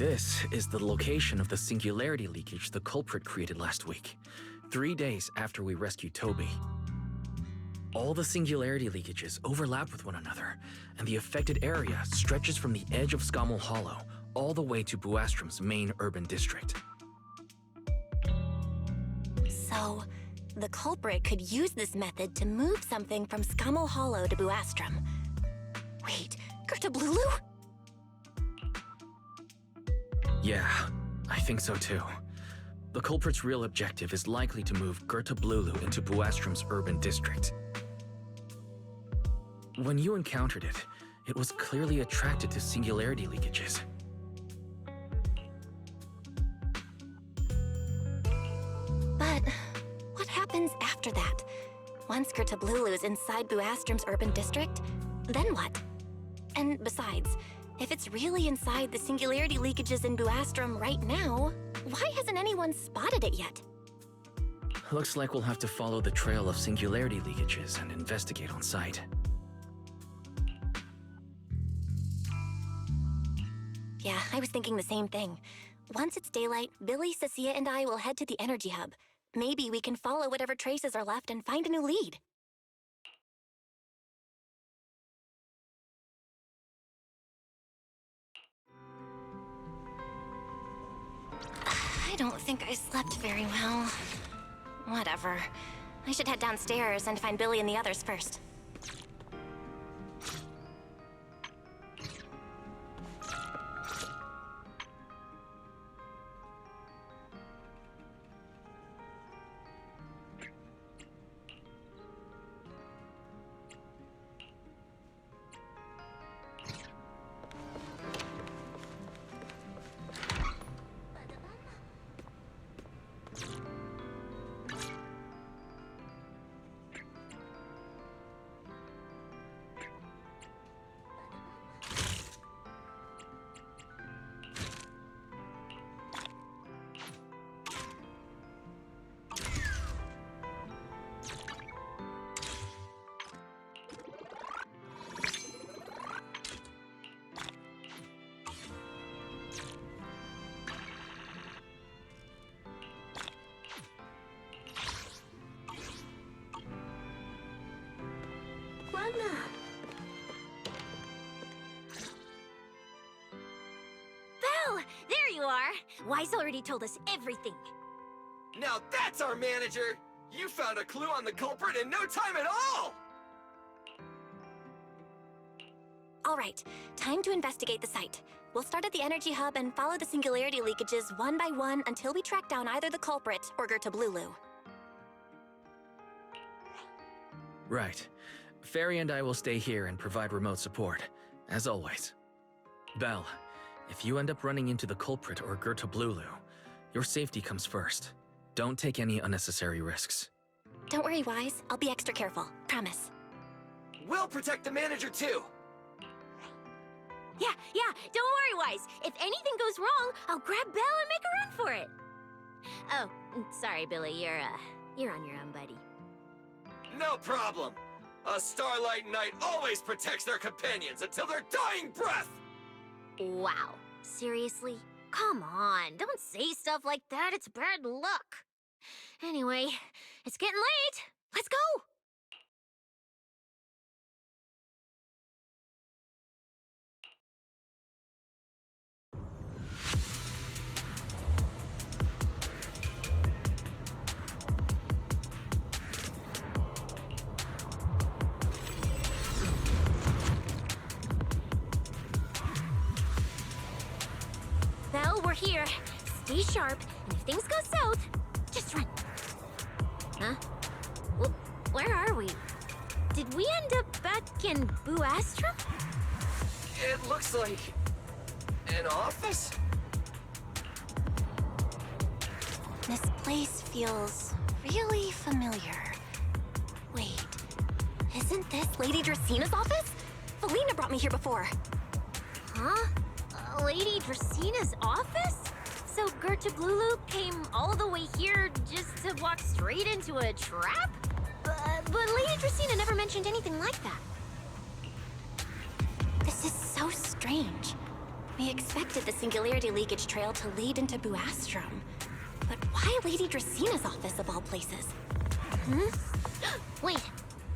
This is the location of the singularity leakage the culprit created last week, 3 days after we rescued Toby. All the singularity leakages overlap with one another, and the affected area stretches from the edge of Scommel Hollow all the way to Buastrom's main urban district. So, the culprit could use this method to move something from Scommel Hollow to Buastrom. Wait, Gertablulu? Yeah, I think so too. The culprit's real objective is likely to move Gertablulu into Buastrom's urban district. When you encountered it, it was clearly attracted to singularity leakages. But what happens after that? Once Gertablulu is inside Buastrom's urban district, then what? And besides, if it's really inside the singularity leakages in Buastrom right now, why hasn't anyone spotted it yet? Looks like we'll have to follow the trail of singularity leakages and investigate on site. Yeah, I was thinking the same thing. Once it's daylight, Billy, Cecilia, and I will head to the energy hub. Maybe we can follow whatever traces are left and find a new lead. I don't think I slept very well. Whatever. I should head downstairs and find Billy and the others first. Belle! There you are! Wise already told us everything. Now that's our manager! You found a clue on the culprit in no time at all! All right, time to investigate the site. We'll start at the energy hub and follow the singularity leakages one by one until we track down either the culprit or Gertablulu. Right. Fairy and I will stay here and provide remote support, as always. Belle, if you end up running into the culprit or Gertablulu, your safety comes first. Don't take any unnecessary risks. Don't worry, Wise. I'll be extra careful. Promise. We'll protect the manager too! Yeah, don't worry, Wise. If anything goes wrong, I'll grab Belle and make a run for it. Oh, sorry, Billy. You're on your own, buddy. No problem! A Starlight Knight always protects their companions until their dying breath! Wow. Seriously? Come on, don't say stuff like that. It's bad luck. Anyway, it's getting late. Let's go! Belle, we're here. Stay sharp, and if things go south, just run. Huh? Where are we? Did we end up back in Buastrom? It looks like... an office? This place feels really familiar. Wait, isn't this Lady Dracina's office? Felina brought me here before. Huh? Lady Dracina's office? So Gertablulu came all the way here just to walk straight into a trap? But Lady Dracina never mentioned anything like that. This is so strange. We expected the Singularity Leakage trail to lead into Buastrom. But why Lady Dracena's office of all places? Hmm? Wait!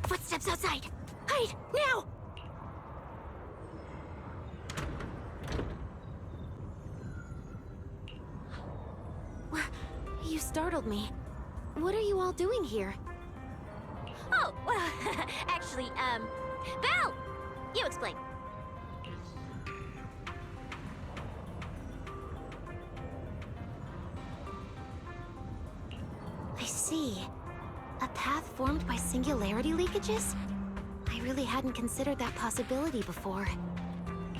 Footsteps outside! Hide! Now! You startled me. What are you all doing here? Oh, well, actually, Belle! You explain. I see. A path formed by singularity leakages? I really hadn't considered that possibility before.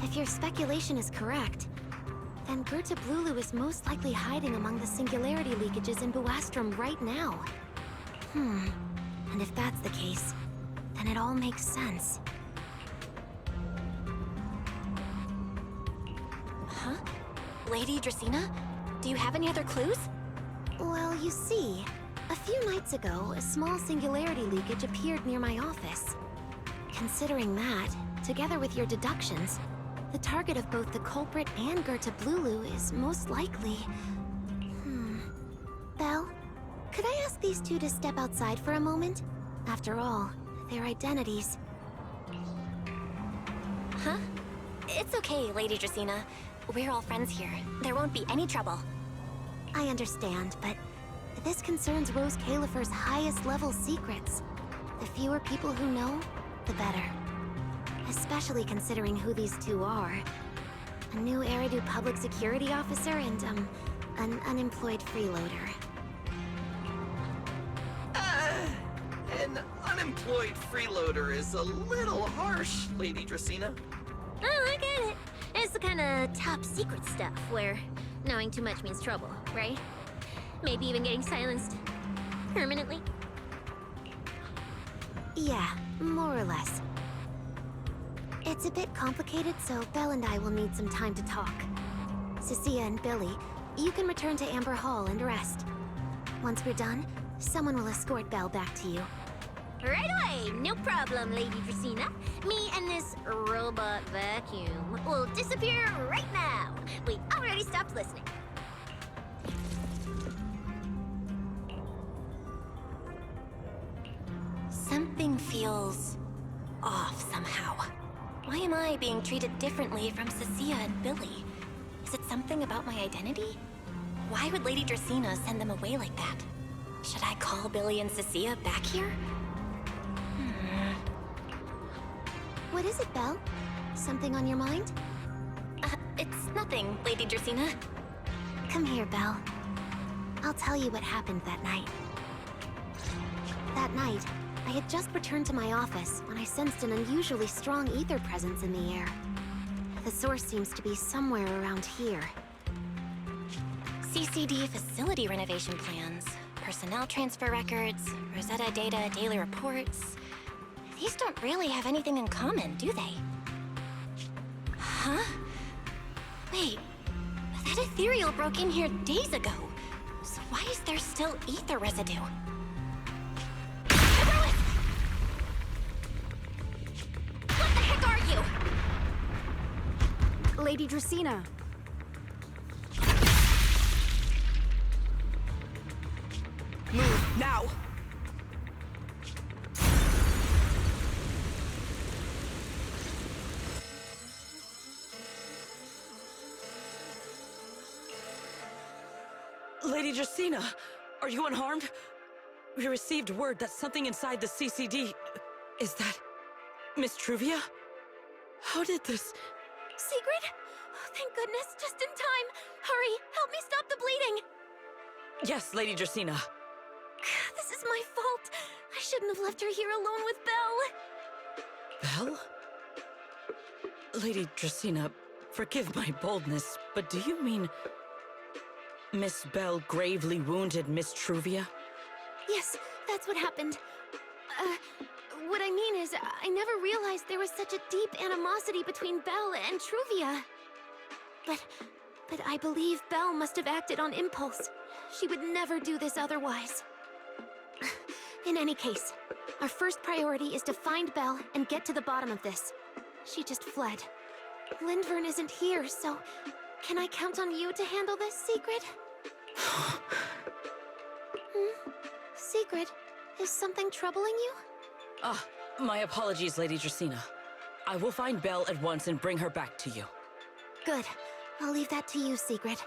If your speculation is correct, then Gerta Blulu is most likely hiding among the singularity leakages in Buastrom right now. And if that's the case, then it all makes sense. Huh? Lady Dracena? Do you have any other clues? Well, you see, a few nights ago, a small singularity leakage appeared near my office. Considering that, together with your deductions, the target of both the culprit and Gerta Blulu is most likely... Belle, could I ask these two to step outside for a moment? After all, their identities... Huh? It's okay, Lady Dracena. We're all friends here. There won't be any trouble. I understand, but this concerns Rose Califer's highest level secrets. The fewer people who know, the better. Especially considering who these two are. A new Eridu public security officer and, an unemployed freeloader. An unemployed freeloader is a little harsh, Lady Dracena. Oh, I get it. It's the kind of top secret stuff where knowing too much means trouble, right? Maybe even getting silenced permanently. Yeah, more or less. It's a bit complicated, so Belle and I will need some time to talk. Cecilia and Billy, you can return to Amber Hall and rest. Once we're done, someone will escort Belle back to you. Right away! No problem, Lady Dracena. Me and this robot vacuum will disappear right now. We already stopped listening. Something feels... off somehow. Why am I being treated differently from Cecilia and Billy? Is it something about my identity? Why would Lady Dracena send them away like that? Should I call Billy and Cecilia back here? What is it, Belle? Something on your mind? It's nothing, Lady Dracena. Come here, Belle. I'll tell you what happened that night. That night, I had just returned to my office when I sensed an unusually strong ether presence in the air. The source seems to be somewhere around here. CCD facility renovation plans, personnel transfer records, Rosetta data, daily reports. These don't really have anything in common, do they? Huh? Wait, that ethereal broke in here days ago. So why is there still ether residue? What the heck are you? Lady Dracena. Move, now! Lady Dracena, are you unharmed? We received word that something inside the CCD... Is that... Miss Truvia? How did this... Secret? Oh, thank goodness, just in time. Hurry, help me stop the bleeding. Yes, Lady Dracena. This is my fault. I shouldn't have left her here alone with Belle. Belle? Lady Dracena, forgive my boldness, but do you mean... Miss Belle gravely wounded Miss Truvia? Yes, that's what happened. What I mean is, I never realized there was such a deep animosity between Belle and Truvia. But I believe Belle must have acted on impulse. She would never do this otherwise. In any case, our first priority is to find Belle and get to the bottom of this. She just fled. Lindvern isn't here, so can I count on you to handle this, Secret? Secret, is something troubling you? My apologies, Lady Dracena. I will find Belle at once and bring her back to you. Good. I'll leave that to you, Secret.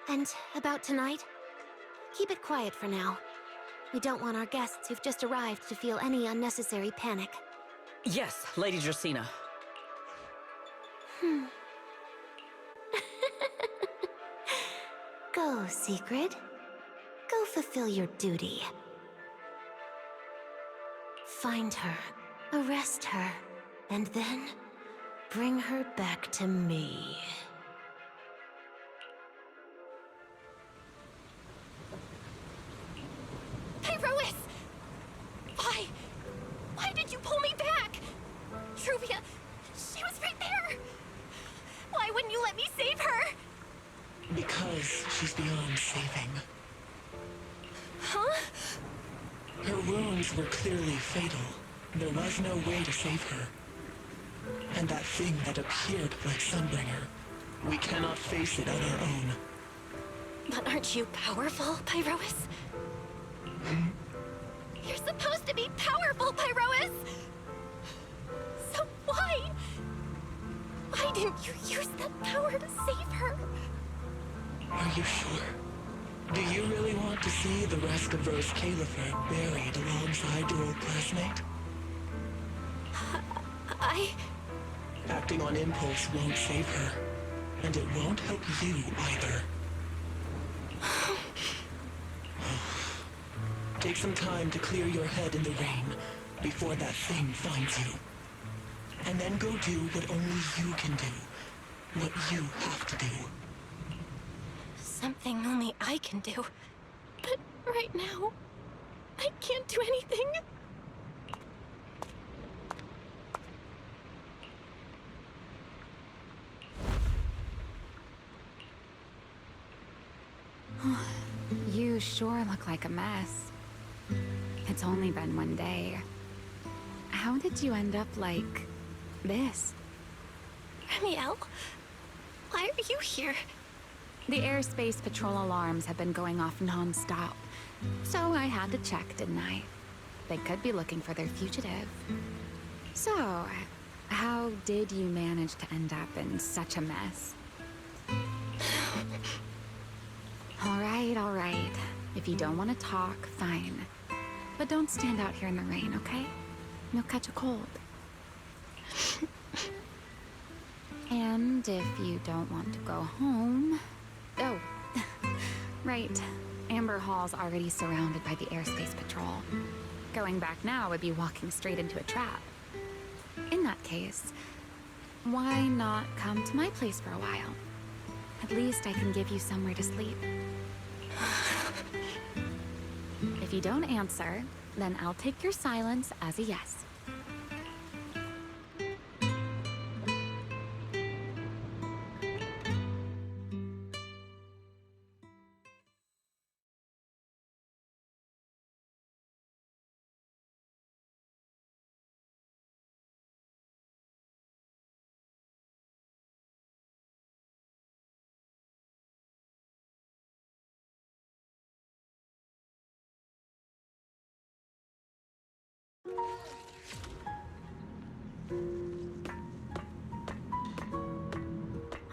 And about tonight? Keep it quiet for now. We don't want our guests who've just arrived to feel any unnecessary panic. Yes, Lady Dracena. Go, Secret. Go fulfill your duty. Find her, arrest her, and then bring her back to me. Pyrois! Why? Why did you pull me back? Truvia, she was right there! Why wouldn't you let me save her? Because she's beyond saving. Huh? Her wounds were clearly fatal. There was no way to save her. And that thing that appeared like Sunbringer, we cannot face it on our own. But aren't you powerful, Pyrois? You're supposed to be powerful, Pyrois! So why? Why didn't you use that power to save her? Are you sure? Do you really want to see the Rescavros Caliphate buried alongside your old classmate? Acting on impulse won't save her. And it won't help you either. Take some time to clear your head in the rain before that thing finds you. And then go do what only you can do. What you have to do. Something only I can do. But right now, I can't do anything. You sure look like a mess. It's only been one day. How did you end up like this? Ramiel, why are you here? The airspace patrol alarms have been going off non-stop, so I had to check, didn't I? They could be looking for their fugitive. So, how did you manage to end up in such a mess? All right. If you don't want to talk, fine. But don't stand out here in the rain, okay? You'll catch a cold. And if you don't want to go home... Oh, right. Amber Hall's already surrounded by the airspace patrol. Going back now would be walking straight into a trap. In that case, why not come to my place for a while? At least I can give you somewhere to sleep. If you don't answer, then I'll take your silence as a yes.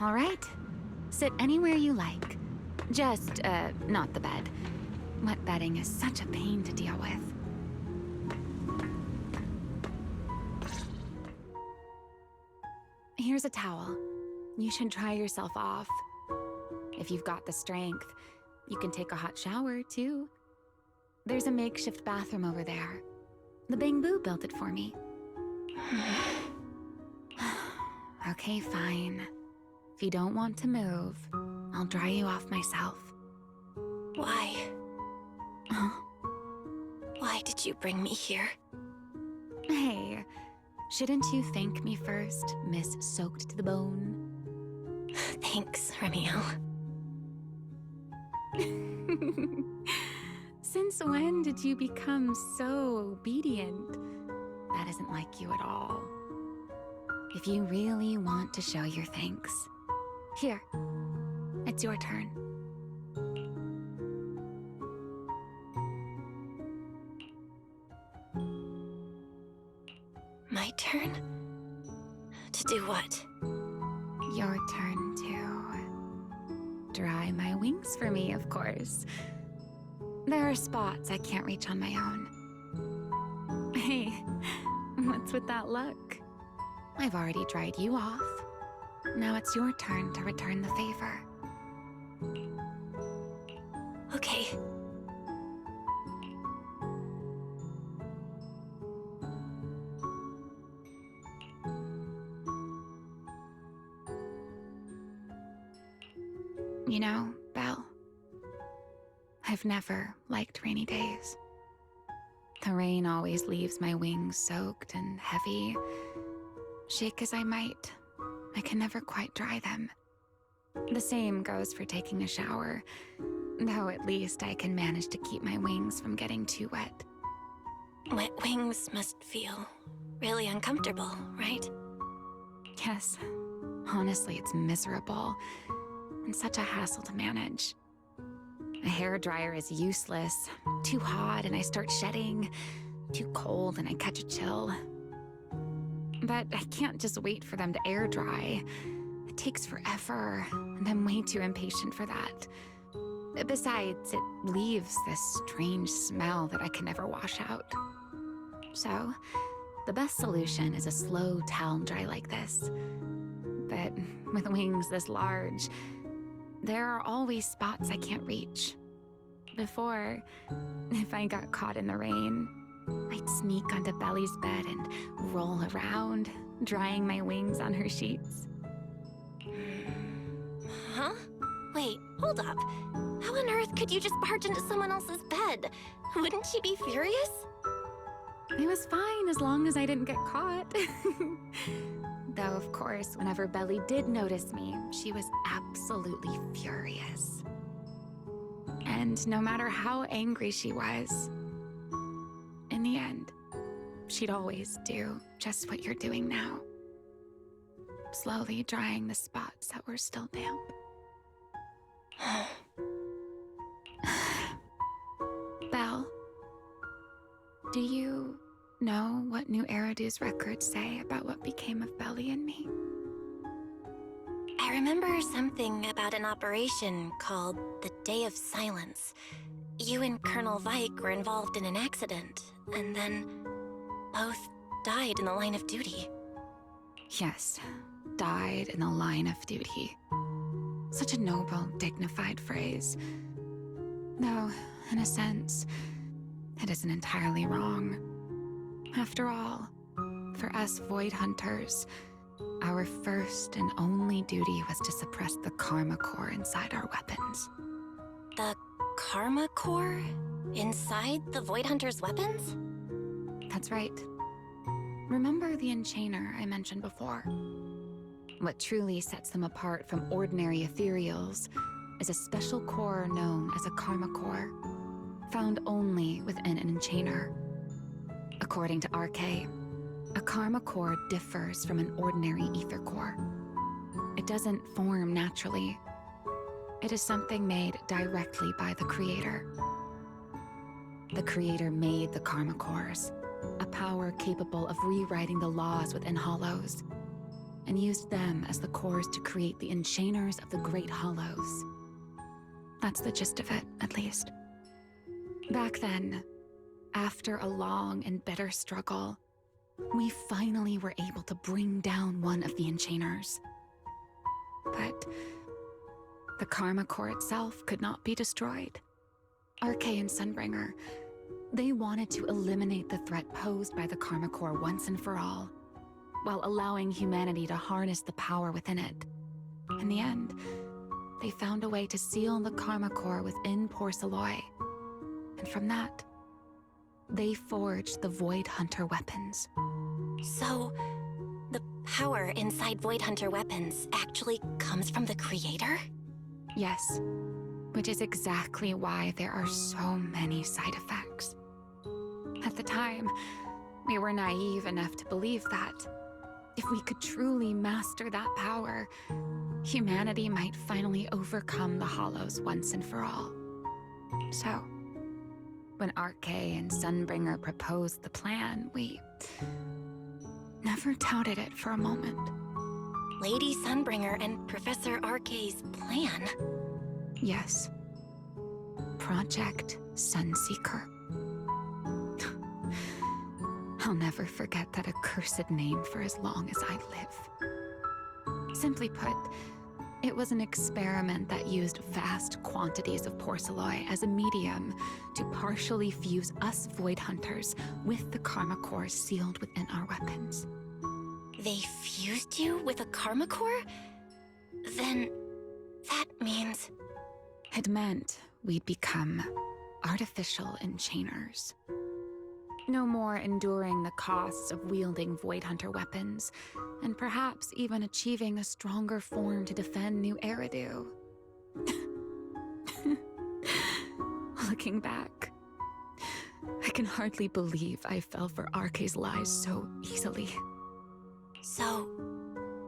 All right. Sit anywhere you like. Just, not the bed. Wet bedding is such a pain to deal with. Here's a towel. You should dry yourself off. If you've got the strength, you can take a hot shower, too. There's a makeshift bathroom over there. The Bangbu built it for me. Okay, fine. If you don't want to move, I'll dry you off myself. Why? Why did you bring me here? Hey, shouldn't you thank me first, Miss Soaked to the Bone? Thanks, Ramiel. Since when did you become so obedient? That isn't like you at all. if you really want to show your thanks. Here, it's your turn. My turn? To do what? Your turn to dry my wings for me, of course. There are spots I can't reach on my own. Hey, what's with that look? I've already dried you off. Now it's your turn to return the favor. Okay. You know, Belle, I've never liked rainy days. The rain always leaves my wings soaked and heavy. Shake as I might, I can never quite dry them. The same goes for taking a shower, though at least I can manage to keep my wings from getting too wet. Wet wings must feel really uncomfortable, right? Yes, honestly, it's miserable and such a hassle to manage. A hairdryer is useless. Too hot and I start shedding. Too cold and I catch a chill. But I can't just wait for them to air dry. It takes forever, and I'm way too impatient for that. Besides, it leaves this strange smell that I can never wash out. So, the best solution is a slow towel dry like this. But with wings this large, there are always spots I can't reach. Before, if I got caught in the rain, I'd sneak onto Belly's bed and roll around, drying my wings on her sheets. Huh? Wait, hold up. How on earth could you just barge into someone else's bed? Wouldn't she be furious? It was fine as long as I didn't get caught. Though, of course, whenever Belly did notice me, she was absolutely furious. And no matter how angry she was, in the end, she'd always do just what you're doing now. Slowly drying the spots that were still damp. Belle, do you know what New Eridu's records say about what became of Belly and me? I remember something about an operation called the Day of Silence. You and Colonel Vike were involved in an accident, and then both died in the line of duty. Yes, died in the line of duty. Such a noble, dignified phrase. Though, in a sense, it isn't entirely wrong. After all, for us Void Hunters, our first and only duty was to suppress the Karma Core inside our weapons. The Karma Core? Inside the Void Hunter's weapons? That's right. Remember the Enchainer I mentioned before? What truly sets them apart from ordinary ethereals is a special core known as a Karma Core, found only within an Enchainer. According to RK, a Karma Core differs from an ordinary Ether Core. It doesn't form naturally. It is something made directly by the Creator. The Creator made the Karma Cores, a power capable of rewriting the laws within Hollows, and used them as the cores to create the Enchainers of the Great Hollows. That's the gist of it, at least. Back then, after a long and bitter struggle, we finally were able to bring down one of the Enchainers. But the Karma Core itself could not be destroyed. RK and Sunbringer, they wanted to eliminate the threat posed by the Karma Core once and for all, while allowing humanity to harness the power within it. In the end, they found a way to seal the Karma Core within Porceloy. And from that, they forged the Void Hunter weapons. So, the power inside Void Hunter weapons actually comes from the Creator? Yes, which is exactly why there are so many side effects. At the time, we were naive enough to believe that. If we could truly master that power, humanity might finally overcome the Hollows once and for all. So, when Arcay and Sunbringer proposed the plan, we never doubted it for a moment. Lady Sunbringer and Professor Arcay's plan? Yes. Project Sunseeker. I'll never forget that accursed name for as long as I live. Simply put, it was an experiment that used vast quantities of porcelloi as a medium to partially fuse us Void Hunters with the Karma Core sealed within our weapons. They fused you with a Karma Core? Then that means... It meant we'd become artificial enchainers. No more enduring the costs of wielding Void Hunter weapons, and perhaps even achieving a stronger form to defend New Eridu. Looking back, I can hardly believe I fell for Arcay's lies so easily. So,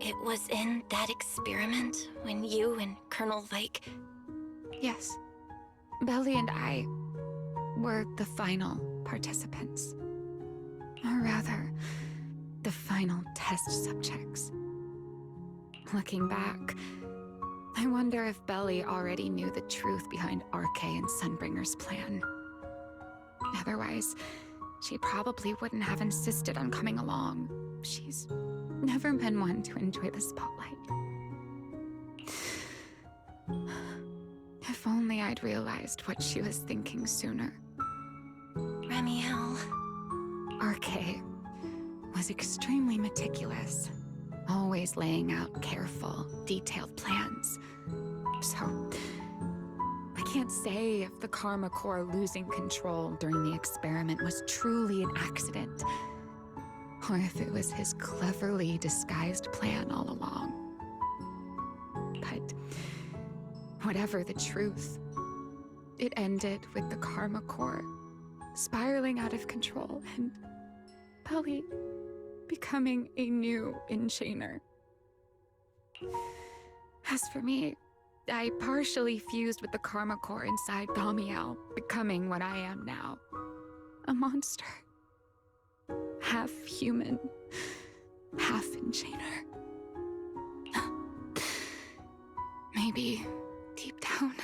it was in that experiment when you and Colonel Vike... Yes. Belly and I were the final participants. Or rather, the final test subjects. Looking back, I wonder if Belly already knew the truth behind Arcay and Sunbringer's plan. Otherwise, she probably wouldn't have insisted on coming along. She's never been one to enjoy the spotlight. If only I'd realized what she was thinking sooner. Remiel... Arcay was extremely meticulous, always laying out careful, detailed plans. So, I can't say if the Karma Core losing control during the experiment was truly an accident, or if it was his cleverly disguised plan all along. But whatever the truth, it ended with the Karma Core spiraling out of control and Belly becoming a new enchainer. As for me, I partially fused with the Karma Core inside Thaumiel, becoming what I am now. A monster. Half human, half enchainer. Maybe, deep down,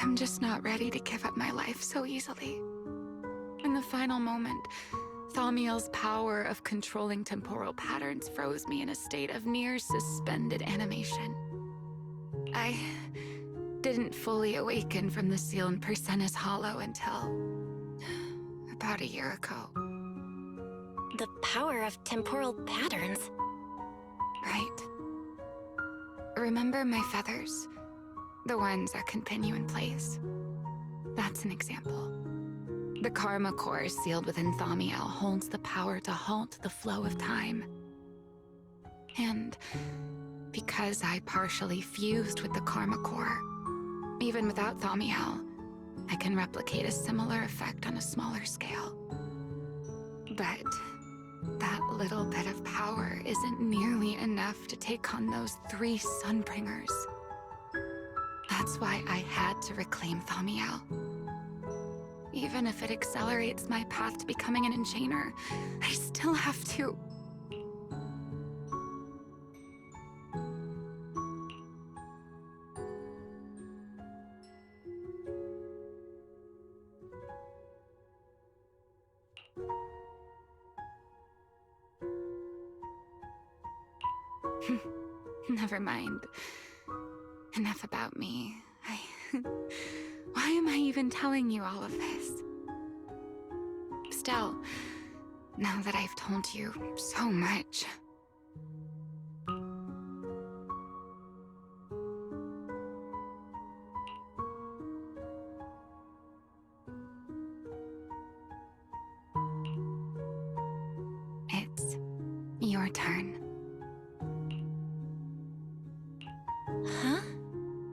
I'm just not ready to give up my life so easily. In the final moment, Thaumiel's power of controlling temporal patterns froze me in a state of near suspended animation. I didn't fully awaken from the seal in Persena's Hollow until about a year ago. The power of temporal patterns? Right. Remember my feathers? The ones that can pin you in place? That's an example. The Karma Core sealed within Thaumiel holds the power to halt the flow of time. And because I partially fused with the Karma Core, even without Thaumiel, I can replicate a similar effect on a smaller scale. But that little bit of power isn't nearly enough to take on those 3 Sunbringers. That's why I had to reclaim Thaumiel. Even if it accelerates my path to becoming an enchainer, I still have to... Never mind. Enough about me. Why am I even telling you all of this? Still, now that I've told you so much... It's your turn. Huh?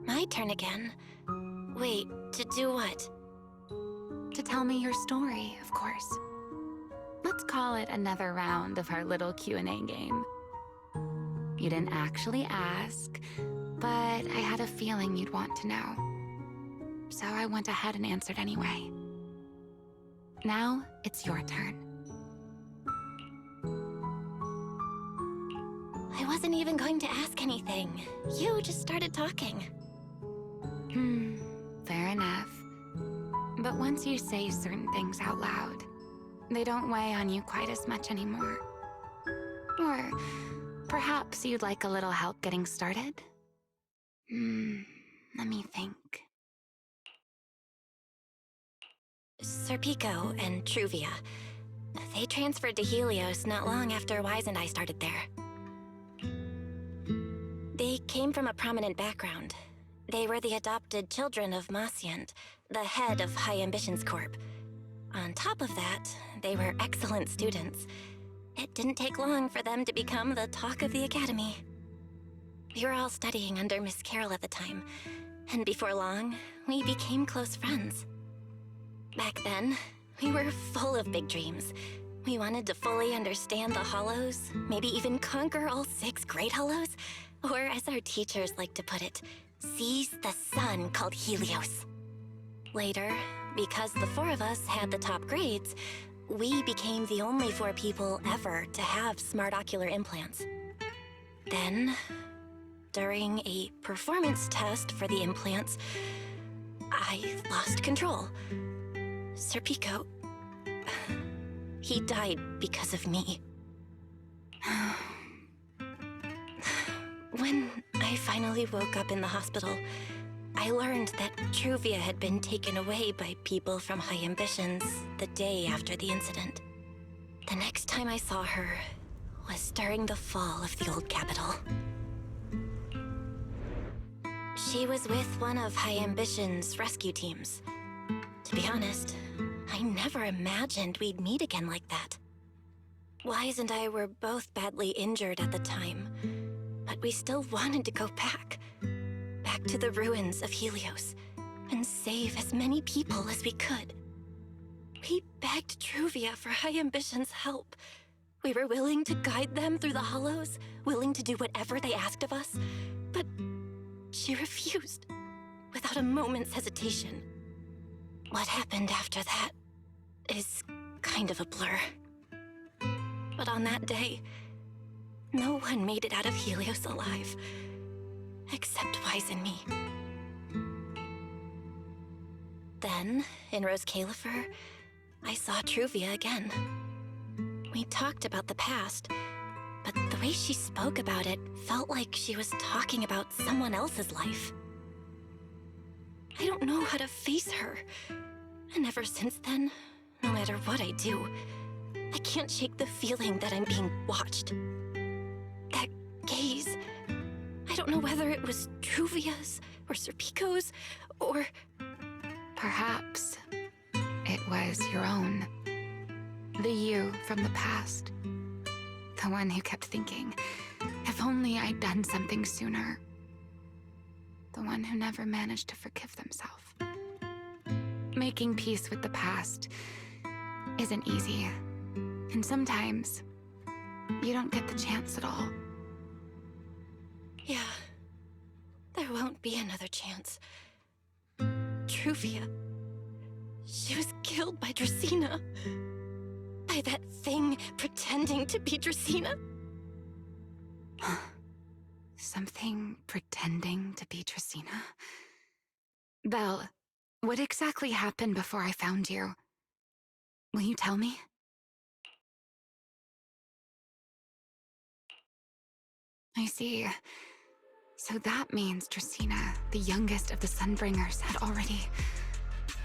My turn again? Wait, to do what? To tell me your story, of course. Let's call it another round of our little Q&A game. You didn't actually ask, but I had a feeling you'd want to know. So I went ahead and answered anyway. Now, it's your turn. I wasn't even going to ask anything. You just started talking. Fair enough. But once you say certain things out loud, they don't weigh on you quite as much anymore. Or perhaps you'd like a little help getting started? Let me think. Serpico and Truvia. They transferred to Helios not long after Wise and I started there. They came from a prominent background. They were the adopted children of Masyant, the head of High Ambitions Corp. On top of that, they were excellent students. It didn't take long for them to become the talk of the Academy. We were all studying under Miss Carroll at the time, and before long, we became close friends. Back then, we were full of big dreams. We wanted to fully understand the Hollows, maybe even conquer all 6 Great Hollows, or as our teachers like to put it, seize the sun called Helios. Later, because the 4 of us had the top grades, we became the only 4 people ever to have smart ocular implants. Then, during a performance test for the implants, I lost control. Serpico, he died because of me. When I finally woke up in the hospital, I learned that Truvia had been taken away by people from High Ambitions the day after the incident. The next time I saw her was during the fall of the old capital. She was with one of High Ambitions' rescue teams. To be honest, I never imagined we'd meet again like that. Wise and I were both badly injured at the time, but we still wanted to go back to the ruins of Helios, and save as many people as we could. We begged Truvia for High Ambitions' help. We were willing to guide them through the Hollows, willing to do whatever they asked of us, but she refused, without a moment's hesitation. What happened after that is kind of a blur. But on that day, no one made it out of Helios alive. Except Wise and me. Then, in Rose Califer, I saw Truvia again. We talked about the past, but the way she spoke about it felt like she was talking about someone else's life. I don't know how to face her. And ever since then, no matter what I do, I can't shake the feeling that I'm being watched. That gaze. I don't know whether it was Truvia's, or Serpico's, or... Perhaps it was your own. The you from the past. The one who kept thinking, if only I'd done something sooner. The one who never managed to forgive themselves. Making peace with the past isn't easy. And sometimes, you don't get the chance at all. Yeah, there won't be another chance. Truvia, she was killed by Dracena. By that thing pretending to be Dracena. Something pretending to be Dracena? Belle, what exactly happened before I found you? Will you tell me? I see. So that means Dracena, the youngest of the Sunbringers, had already...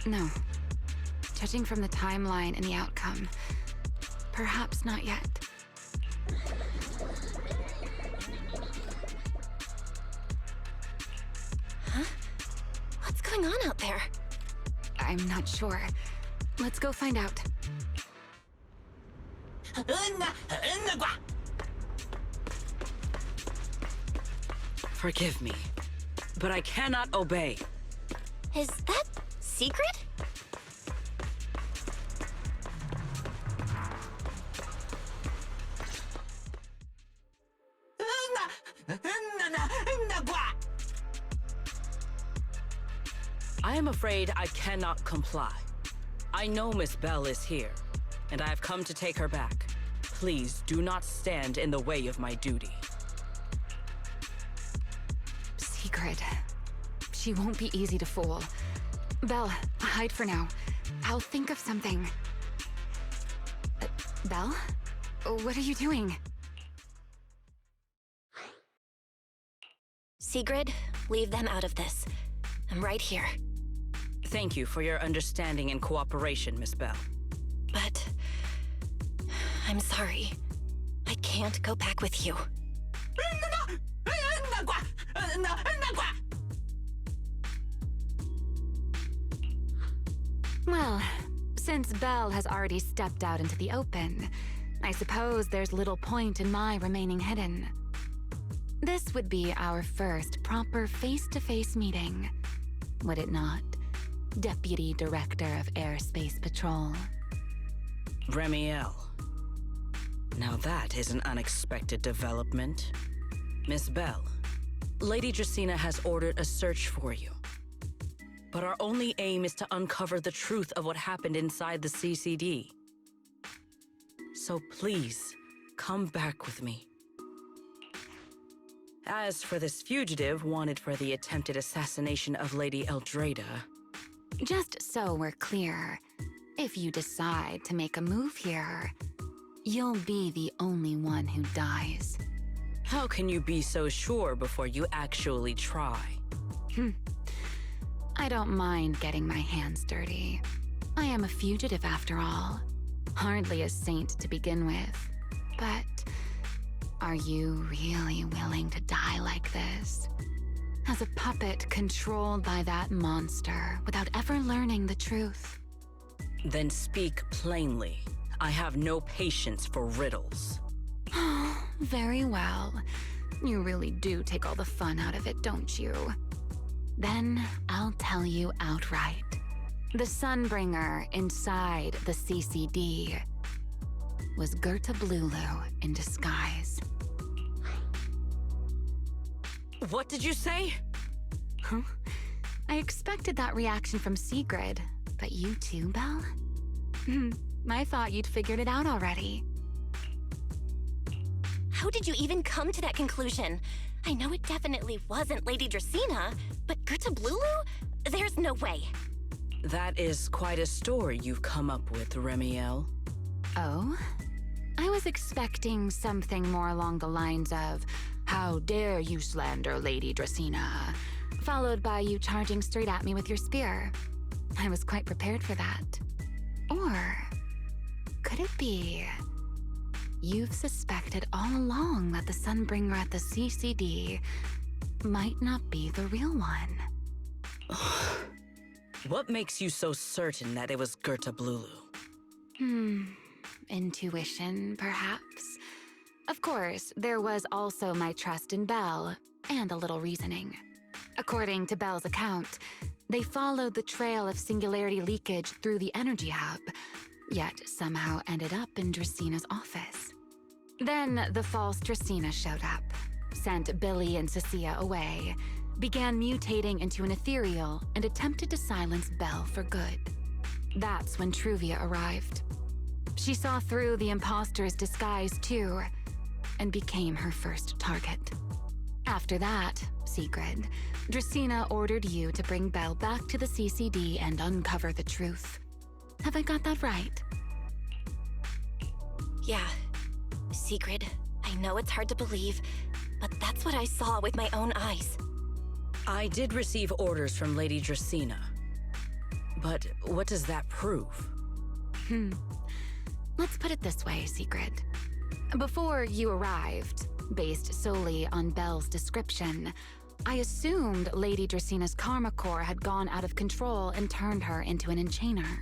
No. Judging from the timeline and the outcome, perhaps not yet. Huh? What's going on out there? I'm not sure. Let's go find out. Forgive me, but I cannot obey. Is that secret? I am afraid I cannot comply. I know Miss Belle is here, and I have come to take her back. Please do not stand in the way of my duty. Secret. She won't be easy to fool. Belle, hide for now. I'll think of something. Belle? What are you doing? Sigrid, leave them out of this. I'm right here. Thank you for your understanding and cooperation, Miss Belle. But I'm sorry. I can't go back with you. Well, since Belle has already stepped out into the open, I suppose there's little point in my remaining hidden. This would be our first proper face-to-face meeting, would it not, Deputy Director of Airspace Patrol? Remiel. Now that is an unexpected development. Miss Belle, Lady Dracaena has ordered a search for you. But our only aim is to uncover the truth of what happened inside the CCD. So please, come back with me. As for this fugitive wanted for the attempted assassination of Lady Eldrada... Just so we're clear, if you decide to make a move here, you'll be the only one who dies. How can you be so sure before you actually try? I don't mind getting my hands dirty. I am a fugitive after all. Hardly a saint to begin with. But are you really willing to die like this? As a puppet controlled by that monster without ever learning the truth? Then speak plainly. I have no patience for riddles. Very well. You really do take all the fun out of it, don't you? Then I'll tell you outright. The Sunbringer inside the CCD was Gerta Blulu in disguise. What did you say? Huh? I expected that reaction from Sigrid, but you too, Belle? I thought you'd figured it out already. How did you even come to that conclusion? I know it definitely wasn't Lady Dracaena, but Gerta Blulu? There's no way. That is quite a story you've come up with, Remiel. Oh? I was expecting something more along the lines of, "How dare you slander Lady Dracaena?" followed by you charging straight at me with your spear. I was quite prepared for that. Or could it be you've suspected all along that the Sunbringer at the CCD might not be the real one? What makes you so certain that it was Gerta Blulu? Intuition, perhaps. Of course, there was also my trust in Belle, and a little reasoning. According to Belle's account, they followed the trail of Singularity Leakage through the energy hub, yet somehow ended up in Draceena's office. Then the false Dracaena showed up, sent Billy and Cecilia away, began mutating into an ethereal, and attempted to silence Belle for good. That's when Truvia arrived. She saw through the imposter's disguise too, and became her first target. After that, Sigrid, Dracaena ordered you to bring Belle back to the CCD and uncover the truth. Have I got that right? Yeah. Sigrid, I know it's hard to believe, but that's what I saw with my own eyes. I did receive orders from Lady Dracaena. But what does that prove? Let's put it this way, Sigrid. Before you arrived, based solely on Belle's description, I assumed Lady Draceena's karma core had gone out of control and turned her into an enchainer.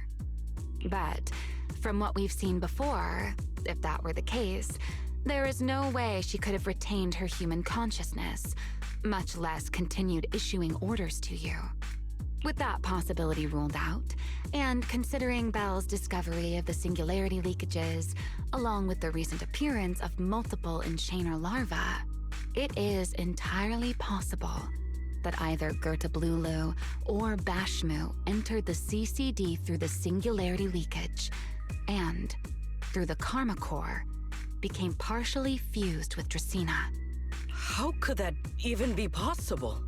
But from what we've seen before, if that were the case, there is no way she could have retained her human consciousness, much less continued issuing orders to you. With that possibility ruled out, and considering Belle's discovery of the Singularity Leakages, along with the recent appearance of multiple enchainer larvae, it is entirely possible that either Gerta or Bashmu entered the CCD through the Singularity Leakage, and, through the Karma Core, became partially fused with Dracaena. How could that even be possible?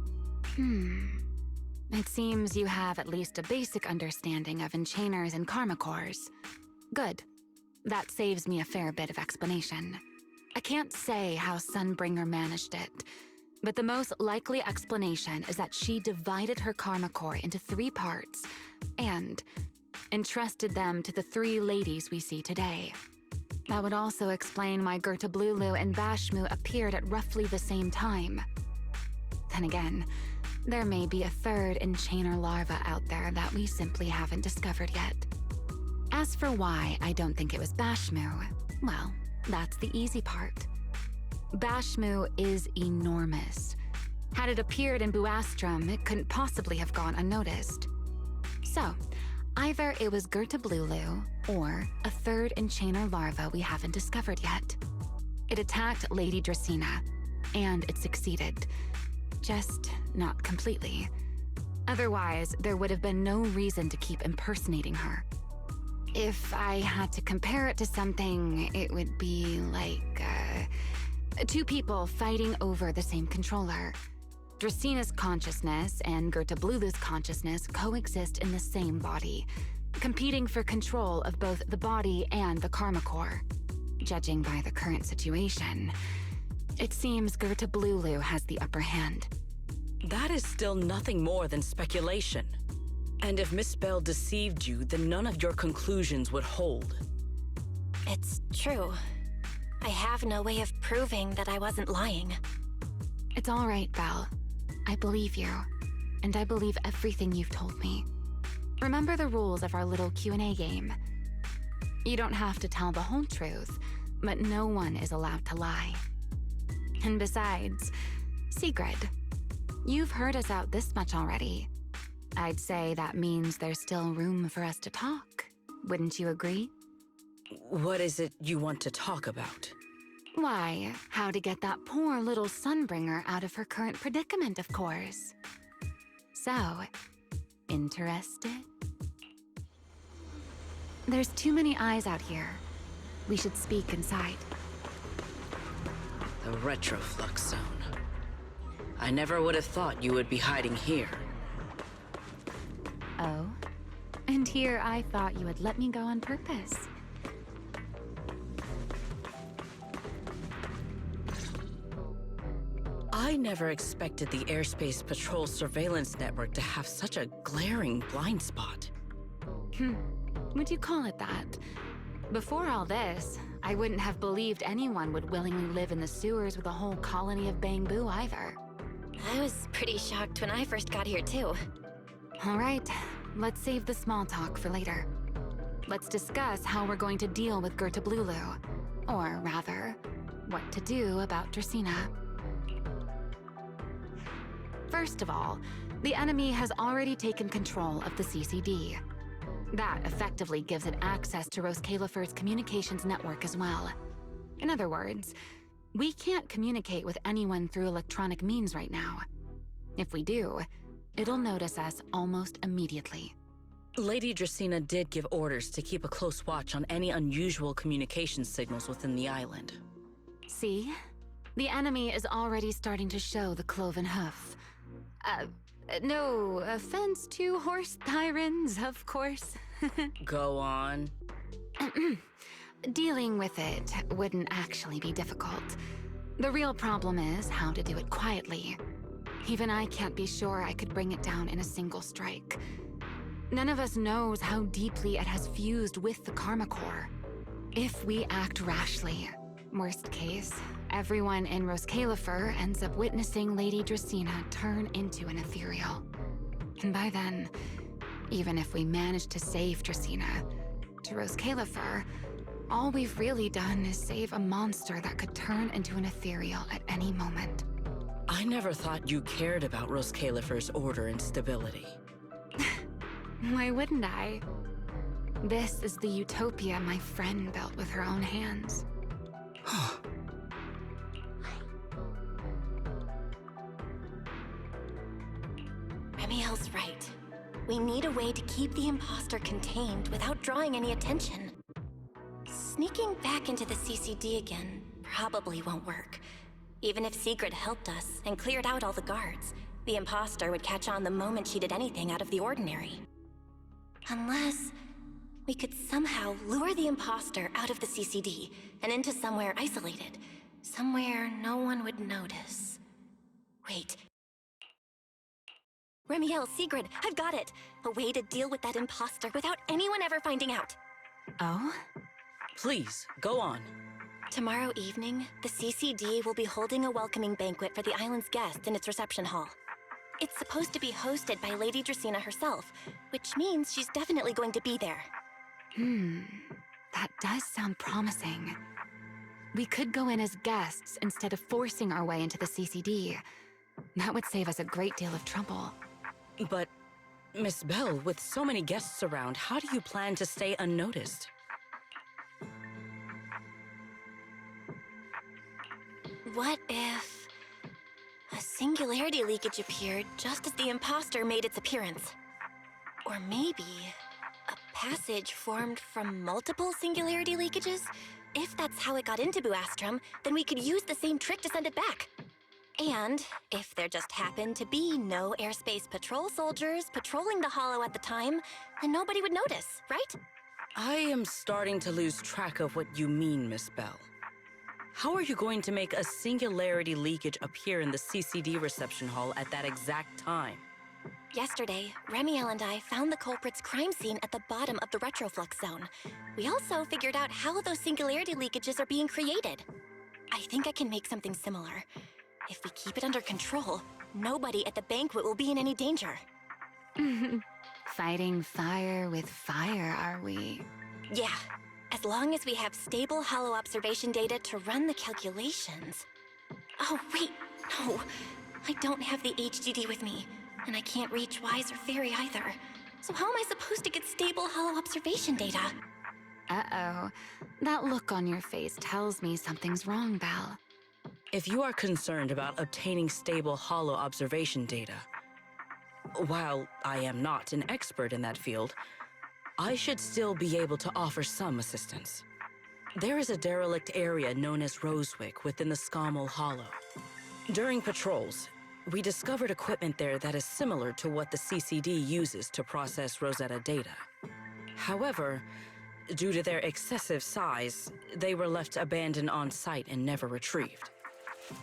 It seems you have at least a basic understanding of enchainers and Karma Cores. Good. That saves me a fair bit of explanation. I can't say how Sunbringer managed it, but the most likely explanation is that she divided her Karma Core into 3 parts and entrusted them to the 3 ladies we see today. That would also explain why Gerta and Bashmu appeared at roughly the same time. Then again, there may be a 3rd enchainer larva out there that we simply haven't discovered yet. As for why I don't think it was Bashmu, well, that's the easy part. Bashmu is enormous. Had it appeared in Buastrum, it couldn't possibly have gone unnoticed. So, either it was Gerta or a 3rd enchainer larva we haven't discovered yet. It attacked Lady Dracaena, and it succeeded. Just not completely. Otherwise, there would have been no reason to keep impersonating her. If I had to compare it to something, it would be like, 2 people fighting over the same controller. Dracena's consciousness and Gerta consciousness coexist in the same body, competing for control of both the body and the Karma Core. Judging by the current situation, it seems Gerta has the upper hand. That is still nothing more than speculation. And if Miss Belle deceived you, then none of your conclusions would hold. It's true. I have no way of proving that I wasn't lying. It's all right, Belle. I believe you, and I believe everything you've told me. Remember the rules of our little Q&A game. You don't have to tell the whole truth, but no one is allowed to lie. And besides, Sigrid, you've heard us out this much already. I'd say that means there's still room for us to talk. Wouldn't you agree? What is it you want to talk about? Why, how to get that poor little Sunbringer out of her current predicament, of course. So, interested? There's too many eyes out here. We should speak inside. The retroflux zone. I never would have thought you would be hiding here. Oh? And here I thought you would let me go on purpose. I never expected the Airspace Patrol surveillance network to have such a glaring blind spot. Would you call it that? Before all this, I wouldn't have believed anyone would willingly live in the sewers with a whole colony of bamboo either. I was pretty shocked when I first got here, too. All right, let's save the small talk for later. Let's discuss how we're going to deal with Gerta or rather, what to do about Dracaena. First of all, the enemy has already taken control of the CCD. That effectively gives it access to Roskalifer's communications network as well. In other words, we can't communicate with anyone through electronic means right now. If we do, it'll notice us almost immediately. Lady Dracaena did give orders to keep a close watch on any unusual communication signals within the island. See? The enemy is already starting to show the cloven hoof. No offense to horse tyrants, of course. Go on. Dealing with it wouldn't actually be difficult. The real problem is how to do it quietly. Even I can't be sure I could bring it down in a single strike. None of us knows how deeply it has fused with the Karma Core. If we act rashly, worst case, everyone in Roskalifer ends up witnessing Lady Dracaena turn into an ethereal. And by then, even if we manage to save Dracaena, to Roskalifer, all we've really done is save a monster that could turn into an ethereal at any moment. I never thought you cared about Roskalifer's order and stability. Why wouldn't I? This is the utopia my friend built with her own hands. We need a way to keep the imposter contained without drawing any attention. Sneaking back into the CCD again probably won't work. Even if Sigrid helped us and cleared out all the guards, the imposter would catch on the moment she did anything out of the ordinary. Unless we could somehow lure the imposter out of the CCD and into somewhere isolated. Somewhere no one would notice. Wait. Remiel, Sigrid, I've got it! A way to deal with that imposter without anyone ever finding out. Oh? Please, go on. Tomorrow evening, the CCD will be holding a welcoming banquet for the island's guests in its reception hall. It's supposed to be hosted by Lady Dracaena herself, which means she's definitely going to be there. That does sound promising. We could go in as guests instead of forcing our way into the CCD. That would save us a great deal of trouble. But, Miss Belle, with so many guests around, how do you plan to stay unnoticed? What if a singularity leakage appeared just as the imposter made its appearance? Or maybe a passage formed from multiple singularity leakages? If that's how it got into Buastrum, then we could use the same trick to send it back. And if there just happened to be no airspace patrol soldiers patrolling the Hollow at the time, then nobody would notice, right? I am starting to lose track of what you mean, Miss Belle. How are you going to make a singularity leakage appear in the CCD reception hall at that exact time? Yesterday, Remiel and I found the culprit's crime scene at the bottom of the retroflux zone. We also figured out how those singularity leakages are being created. I think I can make something similar. If we keep it under control, nobody at the banquet will be in any danger. Fighting fire with fire, are we? Yeah, as long as we have stable Hollow observation data to run the calculations. Oh, wait, no. I don't have the HDD with me, and I can't reach Wise or Fairy either. So how am I supposed to get stable Hollow observation data? Uh-oh. That look on your face tells me something's wrong, Belle. If you are concerned about obtaining stable Hollow observation data, while I am not an expert in that field, I should still be able to offer some assistance. There is a derelict area known as Rosewick within the Scommel Hollow. During patrols, we discovered equipment there that is similar to what the CCD uses to process Rosetta data. However, due to their excessive size, they were left abandoned on site and never retrieved.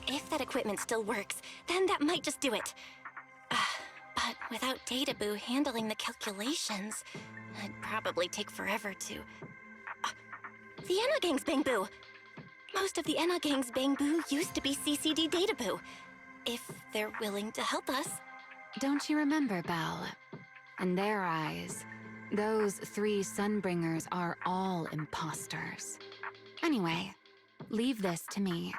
If that equipment still works, then that might just do it. But without Databoo handling the calculations, it'd probably take forever to... The Enogang's Bangboo! Most of the Enogang's Bangboo used to be CCD Databoo. If they're willing to help us. Don't you remember, Belle? In their eyes, those 3 Sunbringers are all imposters. Anyway, leave this to me.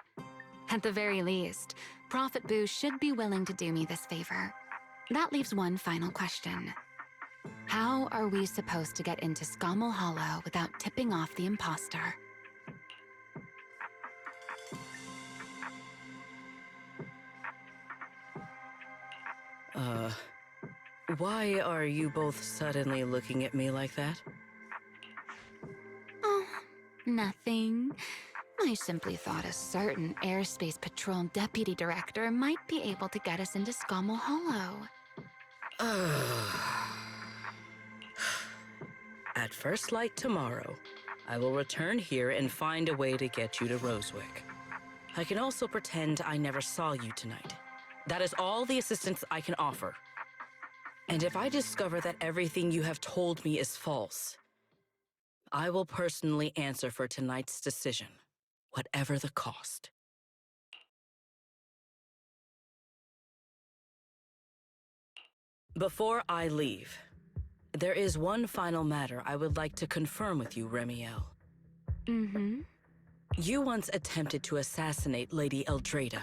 At the very least, Prophet Boo should be willing to do me this favor. That leaves one final question. How are we supposed to get into Scommel Hollow without tipping off the imposter? Why are you both suddenly looking at me like that? Oh, nothing. I simply thought a certain airspace patrol deputy director might be able to get us into Scommel Hollow. At first light tomorrow, I will return here and find a way to get you to Rosewick. I can also pretend I never saw you tonight. That is all the assistance I can offer. And if I discover that everything you have told me is false, I will personally answer for tonight's decision, whatever the cost. Before I leave, there is one final matter I would like to confirm with you, Remiel. Mm-hmm. You once attempted to assassinate Lady Eldrada.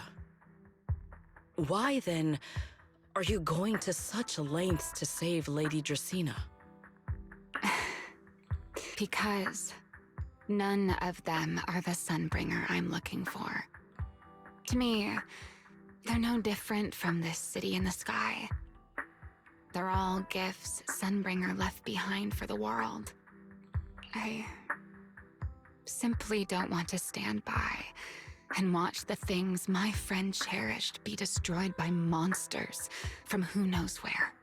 Why, then, are you going to such lengths to save Lady Dracaena? Because none of them are the Sunbringer I'm looking for. To me, they're no different from this city in the sky. They're all gifts Sunbringer left behind for the world. I simply don't want to stand by and watch the things my friend cherished be destroyed by monsters from who knows where.